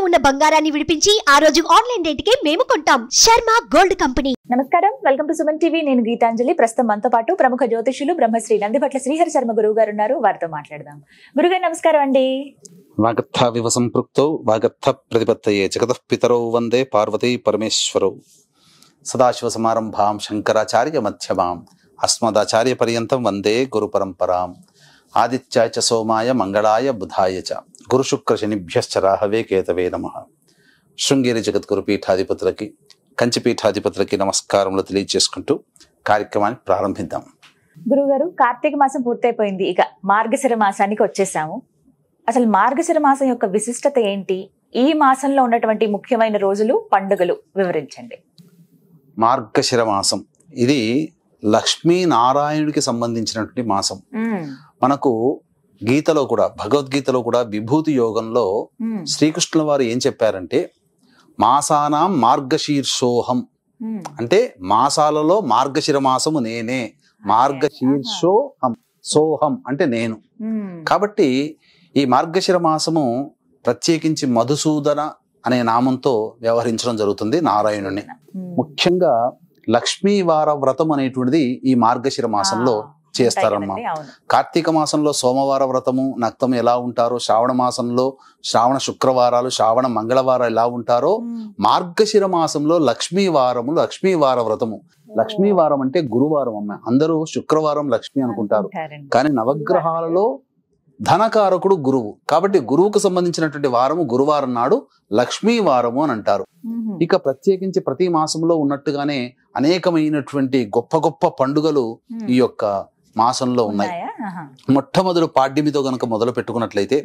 ఉన్న బంగారాన్ని విడిపించి ఆ రోజు ఆన్లైన్ రేటుకే మేము కొంటాం. Sharma gold company. నమస్కారం, వెల్కమ్ టు సుమన్ టీవీ. నేను గీతాంజలి. ప్రస్తుతం మనతో పాటు ప్రముఖ జ్యోతిషులు బ్రహ్మశ్రీ నందిపట్ల శ్రీహరి శర్మ గురువు గారు ఉన్నారు. వారితో మాట్లాడదాం. గురుగారు నమస్కారం అండి. వాగర్థావివ సంపృక్తౌ వాగర్థ ప్రతిపత్తయే జగతః పితరౌ వందే పార్వతీ పరమేశ్వరౌ. సదాశివ సమారంభాం శంకరాచార్య మధ్యమాం అస్మదాచార్య పర్యంతం వందే గురు పరంపరాం. ఆదిత్యాయ చ సోమాయ మంగళాయ బుధాయ చ గురు శుక్ర శనిభ్యశ్చ రాహవే కేతవే నమః. శృంగేరి జగద్గురు పీఠాధిపతులకి, కంచి పీఠాధిపతులకి నమస్కారములు తెలియజేసుకుంటూ కార్యక్రమాన్ని ప్రారంభిద్దాం. గురుగారు, కార్తీక మాసం పూర్తయిపోయింది. ఇక మార్గశిర మాసానికి వచ్చేసాము. అసలు మార్గశిర మాసం యొక్క విశిష్టత ఏంటి? ఈ మాసంలో ఉన్నటువంటి ముఖ్యమైన రోజులు, పండుగలు వివరించండి. మార్గశిర మాసం ఇది లక్ష్మీనారాయణుడికి సంబంధించినటువంటి మాసం. మనకు గీతలో కూడా, భగవద్గీతలో కూడా విభూతి యోగంలో శ్రీకృష్ణుల వారు ఏం చెప్పారంటే, మాసానాం మార్గశీర్షోహం అంటే మాసాలలో మార్గశిర మాసము నేనే. మార్గశీర్షోహం, సోహం అంటే నేను. కాబట్టి ఈ మార్గశిర మాసము ప్రత్యేకించి మధుసూదన అనే నామంతో వ్యవహరించడం జరుగుతుంది నారాయణుని. ముఖ్యంగా లక్ష్మీవార వ్రతం అనేటువంటిది ఈ మార్గశిర మాసంలో చేస్తారమ్మా. కార్తీక మాసంలో సోమవార వ్రతము, నక్తం ఎలా ఉంటారో, శ్రావణ మాసంలో శ్రావణ శుక్రవారాలు, శ్రావణ మంగళవారాలు ఎలా ఉంటారో, మార్గశిర మాసంలో లక్ష్మీవారము, లక్ష్మీవార వ్రతము. లక్ష్మీవారం అంటే గురువారం అమ్మ. అందరూ శుక్రవారం లక్ష్మి అనుకుంటారు, కానీ నవగ్రహాలలో ధనకారకుడు గురువు. కాబట్టి గురువుకు సంబంధించినటువంటి వారము గురువారం నాడు లక్ష్మీవారము అని అంటారు. ఇక ప్రత్యేకించి ప్రతి మాసంలో ఉన్నట్టుగానే అనేకమైనటువంటి గొప్ప గొప్ప పండుగలు ఈ యొక్క మాసంలో ఉన్నాయి. మొట్టమొదటి పాడ్యమితో గనక మొదలు పెట్టుకున్నట్లయితే,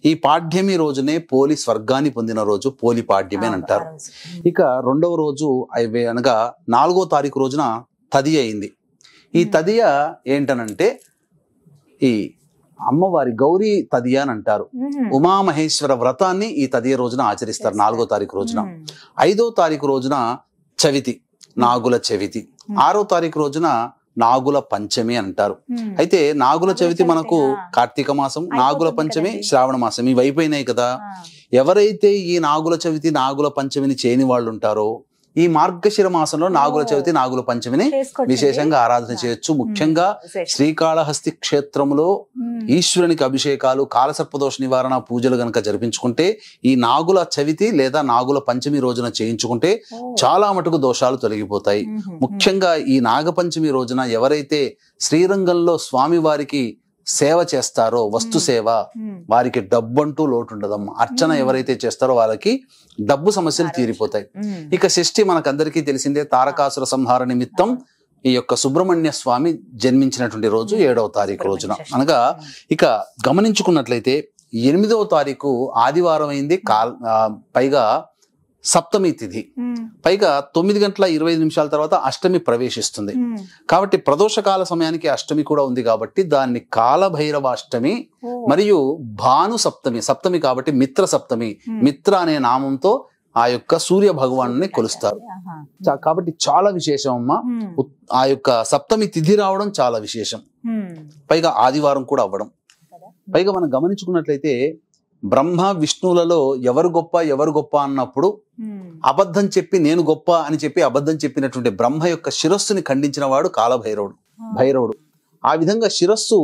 ఈ పాడ్యమి రోజునే పోలి స్వర్గాన్ని పొందిన రోజు పోలి పాడ్యమి అని అంటారు. ఇక రెండవ రోజు అనగా 4వ తారీఖు రోజున తదియ అయింది. ఈ తదియ ఏంటనంటే ఈ అమ్మవారి గౌరీ తదియ అని అంటారు. ఉమామహేశ్వర వ్రతాన్ని ఈ తదియ రోజున ఆచరిస్తారు 4వ తారీఖు రోజున. 5వ తారీఖు రోజున చవితి, నాగుల చవితి. 6వ తారీఖు రోజున నాగుల పంచమి అంటారు. అయితే నాగుల చవితి మనకు కార్తీక మాసం, నాగుల పంచమి శ్రావణ మాసం, ఇవి అయిపోయినాయి కదా. ఎవరైతే ఈ నాగుల చవితి, నాగుల పంచమిని చేయని వాళ్ళు ఉంటారో, ఈ మార్గశిర మాసంలో నాగుల చవితి, నాగుల పంచమిని విశేషంగా ఆరాధన చేయొచ్చు. ముఖ్యంగా శ్రీకాళహస్తి క్షేత్రంలో ఈశ్వరునికి అభిషేకాలు, కాలసర్పదోష నివారణ పూజలు గనక జరిపించుకుంటే, ఈ నాగుల చవితి లేదా నాగుల పంచమి రోజున చేయించుకుంటే చాలా మటుకు దోషాలు తొలగిపోతాయి. ముఖ్యంగా ఈ నాగపంచమి రోజున ఎవరైతే శ్రీరంగంలో స్వామివారికి సేవ చేస్తారో, వస్తు సేవ, వారికి డబ్బంటూ లోటు ఉండదమ్మా. అర్చన ఎవరైతే చేస్తారో వాళ్ళకి డబ్బు సమస్యలు తీరిపోతాయి. ఇక షష్ఠి మనకందరికీ తెలిసిందే. తారకాసుర సంహార నిమిత్తం ఈ యొక్క సుబ్రహ్మణ్య స్వామి జన్మించినటువంటి రోజు 7వ తారీఖు రోజున. అనగా ఇక గమనించుకున్నట్లయితే 8వ తారీఖు ఆదివారం అయింది. పైగా సప్తమి తిథి, పైగా 9:25 తర్వాత అష్టమి ప్రవేశిస్తుంది. కాబట్టి ప్రదోషకాల సమయానికి అష్టమి కూడా ఉంది కాబట్టి దాన్ని కాలభైరవాష్టమి మరియు భాను సప్తమి, సప్తమి కాబట్టి మిత్ర సప్తమి, మిత్ర అనే నామంతో ఆ యొక్క సూర్య భగవాను కొలుస్తారు. కాబట్టి చాలా విశేషం అమ్మా. ఆ యొక్క సప్తమి తిథి రావడం చాలా విశేషం, పైగా ఆదివారం కూడా అవ్వడం. పైగా మనం గమనించుకున్నట్లయితే బ్రహ్మ విష్ణువులలో ఎవరు గొప్ప అన్నప్పుడు అబద్ధం చెప్పి నేను గొప్ప అని చెప్పి అబద్ధం చెప్పినటువంటి బ్రహ్మ యొక్క శిరస్సుని ఖండించిన వాడు భైరవుడు. ఆ విధంగా శిరస్సు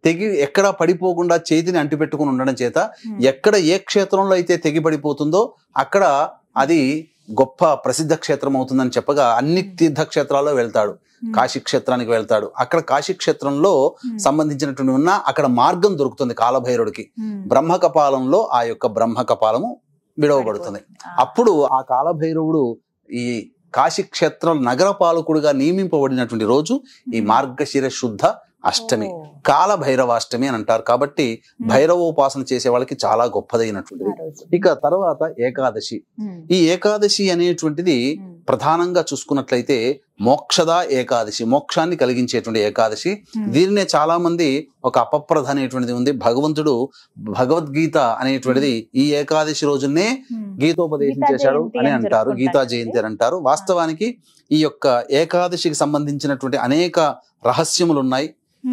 తెగి ఎక్కడ పడిపోకుండా చేతిని అంటిపెట్టుకుని ఉండడం చేత ఎక్కడ ఏ క్షేత్రంలో అయితే తెగి పడిపోతుందో అక్కడ అది గొప్ప ప్రసిద్ధ క్షేత్రం అవుతుందని చెప్పగా అన్ని తీర్థక్షేత్రాల్లో వెళ్తాడు. కాశీ క్షేత్రానికి వెళ్తాడు. అక్కడ కాశీ క్షేత్రంలో సంబంధించినటువంటి ఉన్న అక్కడ మార్గం దొరుకుతుంది కాలభైరవుడికి. బ్రహ్మకపాలంలో ఆ యొక్క బ్రహ్మకపాలము విడవబడుతుంది. అప్పుడు ఆ కాలభైరవుడు ఈ కాశీ క్షేత్రం నగరపాలకుడుగా నియమింపబడినటువంటి రోజు ఈ మార్గశిర శుద్ధ అష్టమి, కాలభైరవాష్టమి అని అంటారు. కాబట్టి భైరవోపాసన చేసే వాళ్ళకి చాలా గొప్పదైనటువంటిది. ఇక తర్వాత ఏకాదశి. ఈ ఏకాదశి అనేటువంటిది ప్రధానంగా చూసుకున్నట్లయితే మోక్షద ఏకాదశి, మోక్షాన్ని కలిగించేటువంటి ఏకాదశి. దీనినే చాలా మంది ఒక అపప్రధ అనేటువంటిది ఉంది. భగవంతుడు భగవద్గీత అనేటువంటిది ఈ ఏకాదశి రోజునే గీతోపదేశం చేశాడు అని అంటారు, గీతా జయంతి అని అంటారు. వాస్తవానికి ఈ యొక్క ఏకాదశికి సంబంధించినటువంటి అనేక రహస్యములు ఉన్నాయి.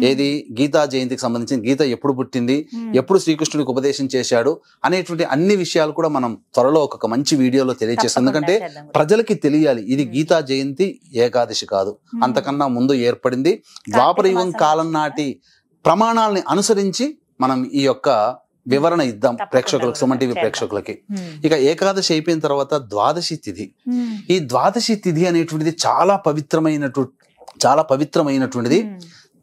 ఏది గీతా జయంతికి సంబంధించిన గీత ఎప్పుడు పుట్టింది, ఎప్పుడు శ్రీకృష్ణుడికి ఉపదేశం చేశాడు అనేటువంటి అన్ని విషయాలు కూడా మనం త్వరలో ఒక మంచి వీడియోలో తెలియజేస్తాం. ఎందుకంటే ప్రజలకి తెలియాలి ఇది గీతా జయంతి ఏకాదశి కాదు, అంతకన్నా ముందు ఏర్పడింది. ద్వాపర యుగం కాలం నాటి ప్రమాణాలని అనుసరించి మనం ఈ యొక్క వివరణ ఇద్దాం ప్రేక్షకులకు, సుమన్ టీవీ ప్రేక్షకులకి. ఇక ఏకాదశి అయిపోయిన తర్వాత ద్వాదశి తిథి. ఈ ద్వాదశి తిథి అనేటువంటిది చాలా పవిత్రమైనటువంటిది.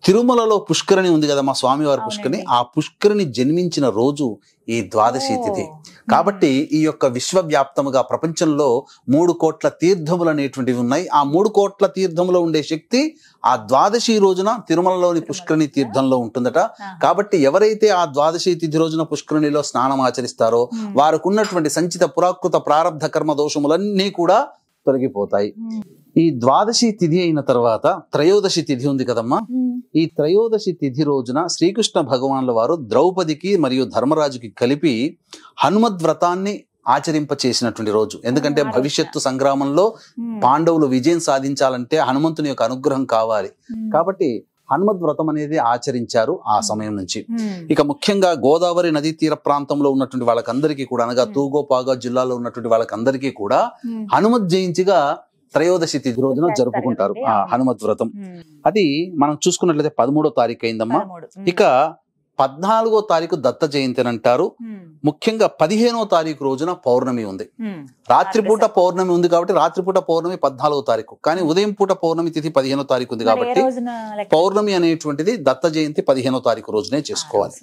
తిరుమలలో పుష్కరిణి ఉంది కదా, మా స్వామివారి పుష్కరిణి, ఆ పుష్కరిణి జన్మించిన రోజు ఈ ద్వాదశి తిథి. కాబట్టి ఈ యొక్క విశ్వవ్యాప్తముగా ప్రపంచంలో 3 కోట్ల తీర్థములు అనేటువంటివి ఉన్నాయి. ఆ 3 కోట్ల తీర్థములో ఉండే శక్తి ఆ ద్వాదశి రోజున తిరుమలలోని పుష్కరిణి తీర్థంలో ఉంటుందట. కాబట్టి ఎవరైతే ఆ ద్వాదశి తిథి రోజున పుష్కరిణిలో స్నానం ఆచరిస్తారో వారికి ఉన్నటువంటి సంచిత పురాకృత ప్రారబ్ధ కర్మ దోషములన్నీ కూడా తొలగిపోతాయి. ఈ ద్వాదశి తిథి అయిన తర్వాత త్రయోదశి తిథి ఉంది కదమ్మా. ఈ త్రయోదశి తిథి రోజున శ్రీకృష్ణ భగవానుల వారు ద్రౌపదికి మరియు ధర్మరాజుకి కలిపి హనుమద్వ్రతాన్ని ఆచరింప చేసినటువంటి రోజు. ఎందుకంటే భవిష్యత్తు సంగ్రామంలో పాండవులు విజయం సాధించాలంటే హనుమంతుని యొక్క అనుగ్రహం కావాలి. కాబట్టి హనుమద్వ్రతం అనేది ఆచరించారు ఆ సమయం నుంచి. ఇక ముఖ్యంగా గోదావరి నదీ తీర ప్రాంతంలో ఉన్నటువంటి వాళ్ళకందరికీ కూడా, అనగా తూగోపాగా జిల్లాలో ఉన్నటువంటి వాళ్ళకందరికీ కూడా హనుమత్ జయంతిగా త్రయోదశి తిథి రోజున జరుపుకుంటారు ఆ హనుమత్ వ్రతం. అది మనం చూసుకున్నట్లయితే 13వ తారీఖు అయిందమ్మా. ఇక 14వ తారీఖు దత్త జయంతి అని అంటారు. ముఖ్యంగా 15వ తారీఖు రోజున పౌర్ణమి ఉంది. రాత్రిపూట పౌర్ణమి ఉంది కాబట్టి రాత్రిపూట పౌర్ణమి 14వ తారీఖు, కానీ ఉదయం పూట పౌర్ణమి తిథి 15వ తారీఖు ఉంది కాబట్టి పౌర్ణమి అనేటువంటిది దత్త జయంతి 15వ తారీఖు రోజునే చేసుకోవాలి.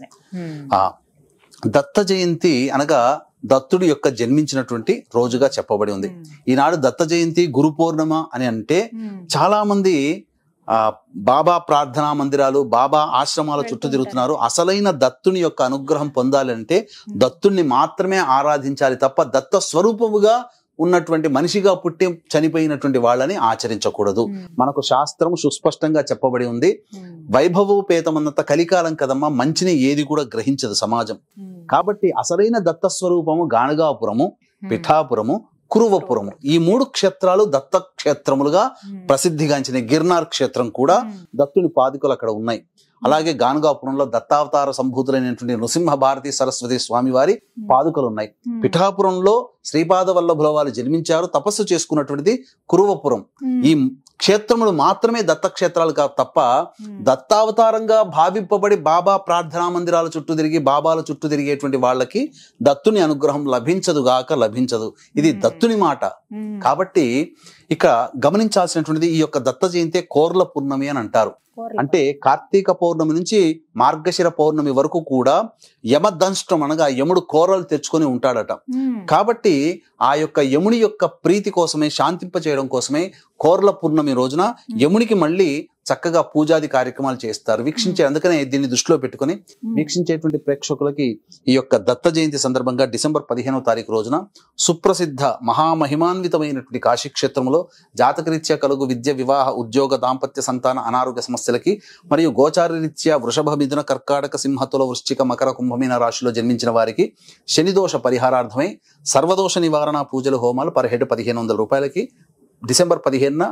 దత్త జయంతి అనగా దత్తుడి యొక్క జన్మించినటువంటి రోజుగా చెప్పబడి ఉంది. ఈనాడు దత్త జయంతి, గురు పౌర్ణమ అని అంటే చాలా మంది బాబా ప్రార్థనా మందిరాలు, బాబా ఆశ్రమాల చుట్టూ తిరుగుతున్నారు. అసలైన దత్తుని యొక్క అనుగ్రహం పొందాలంటే దత్తుణ్ణి మాత్రమే ఆరాధించాలి తప్ప దత్త స్వరూపముగా ఉన్నటువంటి మనిషిగా పుట్టి చనిపోయినటువంటి వాళ్ళని ఆచరించకూడదు. మనకు శాస్త్రం సుస్పష్టంగా చెప్పబడి ఉంది. వైభవోపేతమన్నంత కలికాలం కదమ్మా, మంచిని ఏది కూడా గ్రహించదు సమాజం. కాబట్టి అసలైన దత్త స్వరూపము గాణగాపురము, పిఠాపురము, కురువపురము, ఈ 3 క్షేత్రాలు దత్త క్షేత్రములుగా ప్రసిద్ధిగాంచిన. గిర్నార్ క్షేత్రం కూడా దత్తుని పాదుకలు అక్కడ ఉన్నాయి. అలాగే గాణగాపురంలో దత్తావతార సంభూతులైనటువంటి నృసింహ భారతి సరస్వతి స్వామి వారి పాదుకలు ఉన్నాయి. పిఠాపురంలో శ్రీపాద వల్లభుల వారు జన్మించారు, తపస్సు చేసుకున్నటువంటిది కురువపురం. ఈ క్షేత్రములు మాత్రమే దత్త క్షేత్రాలు కాదు తప్ప దత్తావతారంగా భావింపబడి బాబా ప్రార్థనా మందిరాల చుట్టూ తిరిగి బాబాల చుట్టూ తిరిగేటువంటి వాళ్ళకి దత్తుని అనుగ్రహం లభించదు. ఇది దత్తుని మాట. కాబట్టి ఇక గమనించాల్సినటువంటిది ఈ యొక్క దత్త జయంతి కోర్ల పూర్ణమి అని అంటారు. అంటే కార్తీక పౌర్ణమి నుంచి మార్గశిర పౌర్ణమి వరకు కూడా యమదంష్టం అనగా యముడు కోరలు తెచ్చుకొని ఉంటాడట. కాబట్టి ఆ యొక్క యముని యొక్క ప్రీతి కోసమే, శాంతింప చేయడం కోసమే కోర్ల పూర్ణమి రోజున యమునికి మళ్ళీ చక్కగా పూజాది కార్యక్రమాలు చేస్తారు. అందుకనే దీన్ని దృష్టిలో పెట్టుకుని వీక్షించేటువంటి ప్రేక్షకులకి ఈ యొక్క దత్త జయంతి సందర్భంగా డిసెంబర్ 15వ తారీఖు రోజున సుప్రసిద్ధ మహామహిమాన్వితమైనటువంటి కాశీ క్షేత్రంలో జాతకరీత్యా కలుగు విద్య, వివాహ, ఉద్యోగ, దాంపత్య, సంతాన, అనారోగ్య సమస్యలకి మరియు గోచారరీత్యా వృషభ, మిథున, కర్కాటక, సింహతుల, వృశ్చిక, మకర, కుంభమీన రాశిలో జన్మించిన వారికి శనిదోష పరిహారార్థమై సర్వదోష నివారణ పూజలు, హోమాలు పర్ హెడ్ 1500 రూపాయలకి డిసెంబర్ 15న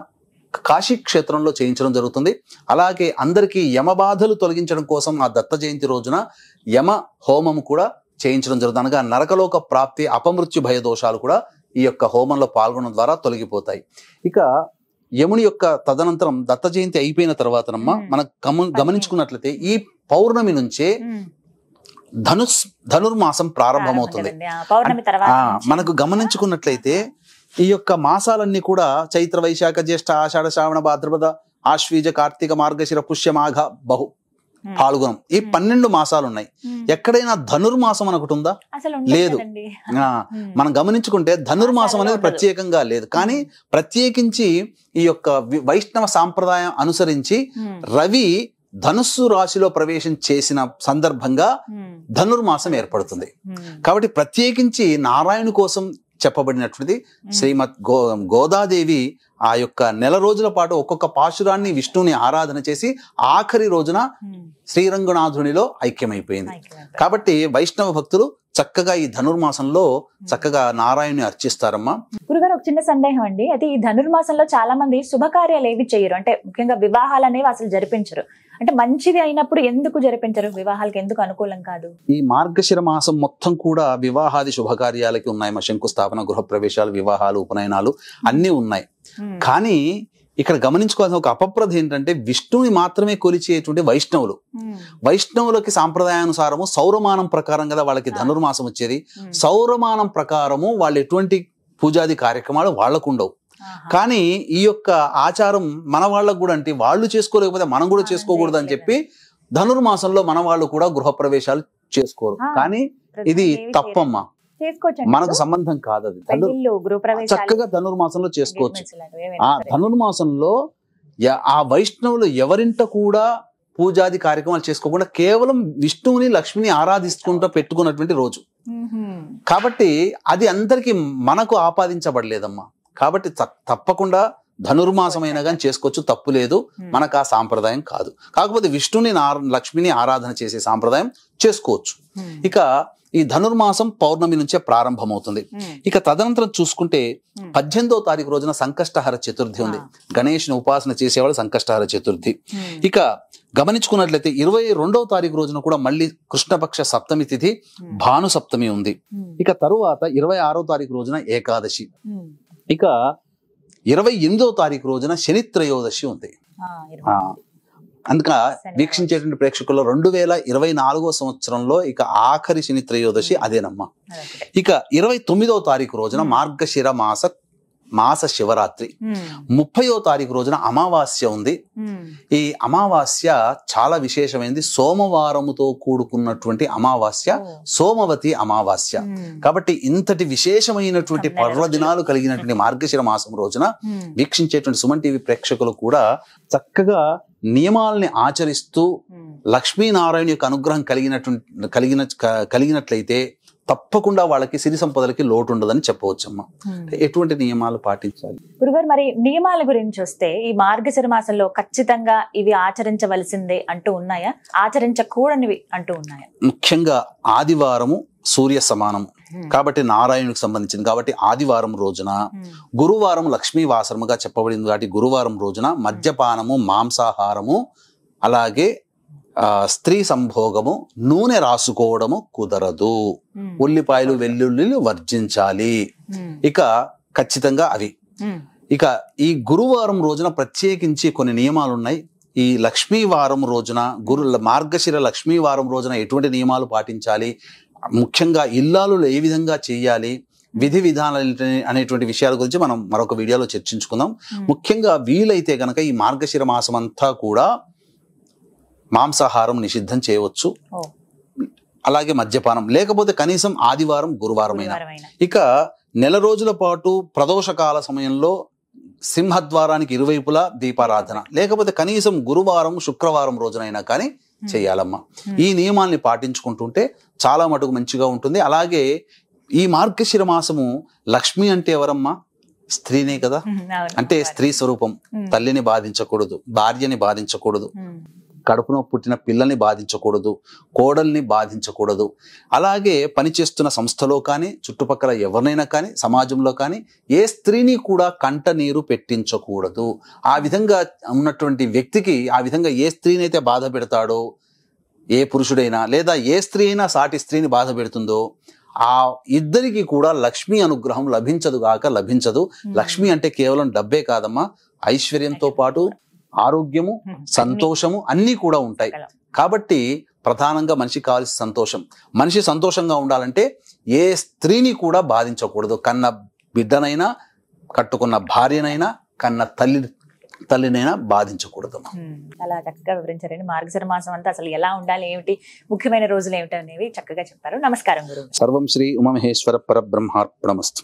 కాశీ క్షేత్రంలో చేయించడం జరుగుతుంది. అలాగే అందరికీ యమబాధలు తొలగించడం కోసం ఆ దత్త జయంతి రోజున యమ హోమం కూడా చేయించడం జరుగుతుంది. అనగా నరకలోక ప్రాప్తి, అపమృత్యు భయ దోషాలు కూడా ఈ యొక్క హోమంలో పాల్గొనడం ద్వారా తొలగిపోతాయి. ఇక యముని యొక్క తదనంతరం దత్త జయంతి అయిపోయిన తర్వాతనమ్మా మనం గమనించుకున్నట్లయితే ఈ పౌర్ణమి నుంచే ధనుర్మాసం ప్రారంభమవుతుంది. మనకు గమనించుకున్నట్లయితే ఈ యొక్క మాసాలన్నీ కూడా చైత్ర, వైశాఖ, జ్యేష్ఠ, ఆషాఢ, శ్రావణ, భాద్రపద, ఆశ్వీజ, కార్తీక, మార్గశిర, పుష్య, మాఘ, బహు, పాల్గొనం, ఈ 12 మాసాలు ఉన్నాయి. ఎక్కడైనా ధనుర్మాసం అని ఒకటి ఉందా? లేదు. మనం గమనించుకుంటే ధనుర్మాసం అనేది ప్రత్యేకంగా లేదు. కానీ ప్రత్యేకించి ఈ యొక్క వైష్ణవ సాంప్రదాయం అనుసరించి రవి ధనుస్సు రాశిలో ప్రవేశం చేసిన సందర్భంగా ధనుర్మాసం ఏర్పడుతుంది. కాబట్టి ప్రత్యేకించి నారాయణు కోసం చెప్పబడినటువంటిది శ్రీమద్ గోదాదేవి ఆ యొక్క నెల రోజుల పాటు ఒక్కొక్క పాశురాన్ని విష్ణుని ఆరాధన చేసి ఆఖరి రోజున శ్రీరంగనాథునిలో ఐక్యమైపోయింది. కాబట్టి వైష్ణవ భక్తులు చక్కగా ఈ ధనుర్మాసంలో చక్కగా నారాయణుని అర్చిస్తారమ్మా. గురుగారు, ఒక చిన్న సందేహం అండి. అయితే ఈ ధనుర్మాసంలో చాలా మంది శుభకార్యాలు ఏవి చేయరు, అంటే ముఖ్యంగా వివాహాలు అనేవి అసలు జరిపించరు. అంటే మంచిది అయినప్పుడు ఎందుకు జరిపించరు? వివాహాలకు ఎందుకు అనుకూలం కాదు? ఈ మార్గశిర మాసం మొత్తం కూడా వివాహాది శుభకార్యాలకి ఉన్నాయి. మా శంకుస్థాపన, గృహప్రవేశాలు, వివాహాలు, ఉపనయనాలు అన్నీ ఉన్నాయి. కానీ ఇక్కడ గమనించుకోవాల్సిన ఒక అపప్రద ఏంటంటే విష్ణువుని మాత్రమే కొలిచేటువంటి వైష్ణవులు. వైష్ణవులకి సాంప్రదాయానుసారము సౌరమానం ప్రకారం కదా వాళ్ళకి ధనుర్మాసం వచ్చేది. సౌరమానం ప్రకారము వాళ్ళు ఎటువంటి పూజాది కార్యక్రమాలు వాళ్ళకు ఉండవు. కానీ ఈ యొక్క ఆచారం మన వాళ్ళకు కూడా అంటే వాళ్ళు చేసుకోలేకపోతే మనం కూడా చేసుకోకూడదు అని చెప్పి ధనుర్మాసంలో మన వాళ్ళు కూడా గృహప్రవేశాలు చేసుకోరు. కానీ ఇది తప్పమ్మా, మనకు సంబంధం కాదు. అది చక్కగా ధనుర్మాసంలో చేసుకోవచ్చు. ఆ ధనుర్మాసంలో ఆ వైష్ణవులు ఎవరింట కూడా పూజాది కార్యక్రమాలు చేసుకోకుండా కేవలం విష్ణువుని లక్ష్మిని ఆరాధిస్తుంటూ పెట్టుకున్నటువంటి రోజు కాబట్టి అది అందరికీ మనకు ఆపాదించబడలేదమ్మా. కాబట్టి తప్పకుండా ధనుర్మాసమైనా కానీ చేసుకోవచ్చు, తప్పు లేదు. మనకు ఆ సాంప్రదాయం కాదు. కాకపోతే విష్ణుని లక్ష్మిని ఆరాధన చేసే సాంప్రదాయం చేసుకోవచ్చు. ఇక ఈ ధనుర్మాసం పౌర్ణమి నుంచే ప్రారంభమవుతుంది. ఇక తదనంతరం చూసుకుంటే 18వ తారీఖు రోజున సంకష్టహర చతుర్థి ఉంది. గణేష్ని ఉపాసన చేసేవాళ్ళు సంకష్టహర చతుర్థి. ఇక గమనించుకున్నట్లయితే 22వ తారీఖు రోజున కూడా మళ్ళీ కృష్ణపక్ష సప్తమి తిథి భాను సప్తమి ఉంది. ఇక తరువాత 26వ తారీఖు రోజున ఏకాదశి. ఇక 28వ తారీఖు రోజున శని త్రయోదశి ఉంది. అందుక వీక్షించేటువంటి ప్రేక్షకుల్లో 2024వ సంవత్సరంలో ఇక ఆఖరి శని త్రయోదశి అదేనమ్మా. ఇక 29వ తారీఖు రోజున మార్గశిర మాస శివరాత్రి. 30వ తారీఖు రోజున అమావాస్య ఉంది. ఈ అమావాస్య చాలా విశేషమైనది. సోమవారముతో కూడుకున్నటువంటి అమావాస్య, సోమవతి అమావాస్య. కాబట్టి ఇంతటి విశేషమైనటువంటి పర్వదినాలు కలిగినటువంటి మార్గశిర మాసం రోజున వీక్షించేటువంటి సుమన్ టీవీ ప్రేక్షకులు కూడా చక్కగా నియమాలని ఆచరిస్తూ లక్ష్మీనారాయణ యొక్క అనుగ్రహం కలిగినట్లయితే తప్పకుండా వాళ్ళకి సిరి సంపదలకి లోటు ఉండదని చెప్పవచ్చమ్మా. ఎటువంటి నియమాలు పాటించాలి గురుగారు? మరి నియమాల గురించి వస్తే ఈ మార్గశిర మాసంలో ఖచ్చితంగా ఇవి ఆచరించవలసిందే అంటూ ఉన్నాయా, ఆచరించకూడనివి అంటూ ఉన్నాయా? ముఖ్యంగా ఆదివారము సూర్య సమానము కాబట్టి నారాయణుడికి సంబంధించింది కాబట్టి ఆదివారం రోజున, గురువారం లక్ష్మీ వాసరముగా చెప్పబడింది కాబట్టి గురువారం రోజున మద్యపానము, మాంసాహారము, అలాగే స్త్రీ సంభోగము, నూనె రాసుకోవడము కుదరదు. ఉల్లిపాయలు, వెల్లుల్లిలు వర్జించాలి. ఇక ఖచ్చితంగా అవి. ఇక ఈ గురువారం రోజున ప్రత్యేకించి కొన్ని నియమాలు ఉన్నాయి. ఈ లక్ష్మీవారం రోజున మార్గశిర లక్ష్మీవారం రోజున ఎటువంటి నియమాలు పాటించాలి, ముఖ్యంగా ఇల్లాలు ఏ విధంగా చేయాలి, విధి విధానాలు అనేటువంటి విషయాల గురించి మనం మరొక వీడియోలో చర్చించుకుందాం. ముఖ్యంగా వీలైతే గనక ఈ మార్గశిర మాసం అంతా కూడా మాంసాహారం నిషిద్ధం చేయవచ్చు, అలాగే మద్యపానం, లేకపోతే కనీసం ఆదివారం గురువారమైనా. ఇక నెల రోజుల పాటు ప్రదోషకాల సమయంలో సింహద్వారానికి ఇరువైపులా దీపారాధన, లేకపోతే కనీసం గురువారం శుక్రవారం రోజునైనా కానీ చెయ్యాలమ్మా. ఈ నియమాల్ని పాటించుకుంటుంటే చాలా మటుకు మంచిగా ఉంటుంది. అలాగే ఈ మార్గశిర మాసము లక్ష్మి అంటే ఎవరమ్మా? స్త్రీనే కదా. అంటే స్త్రీ స్వరూపం. తల్లిని బాధించకూడదు, భార్యని బాధించకూడదు, కడుపులో పుట్టిన పిల్లల్ని బాధించకూడదు, కోడల్ని బాధించకూడదు. అలాగే పనిచేస్తున్న సంస్థలో కానీ, చుట్టుపక్కల ఎవరినైనా కానీ, సమాజంలో కానీ ఏ స్త్రీని కూడా కంట నీరు పెట్టించకూడదు. ఆ విధంగా ఉన్నటువంటి వ్యక్తికి, ఆ విధంగా ఏ స్త్రీనైతే బాధ పెడతాడో, ఏ పురుషుడైనా లేదా ఏ స్త్రీ అయినా సాటి స్త్రీని బాధ పెడుతుందో ఆ ఇద్దరికి కూడా లక్ష్మీ అనుగ్రహం లభించదు. లక్ష్మి అంటే కేవలం డబ్బే కాదమ్మా, ఐశ్వర్యంతో పాటు ఆరోగ్యము, సంతోషము అన్నీ కూడా ఉంటాయి. కాబట్టి ప్రధానంగా మనిషికి కావాల్సిన సంతోషం. మనిషి సంతోషంగా ఉండాలంటే ఏ స్త్రీని కూడా బాధించకూడదు. కన్న బిడ్డనైనా, కట్టుకున్న భార్యనైనా, కన్న తల్లినైనా బాధించకూడదు. అలా చక్కగా వివరించారండి. మార్గశిర మాసం అంతా అసలు ఎలా ఉండాలి, ఏమిటి, ముఖ్యమైన రోజులు ఏమిటి అనేవి చక్కగా చెప్పారు. నమస్కారం గురువు. సర్వం శ్రీ ఉమామహేశ్వర పరబ్రహ్మార్పణమస్తు.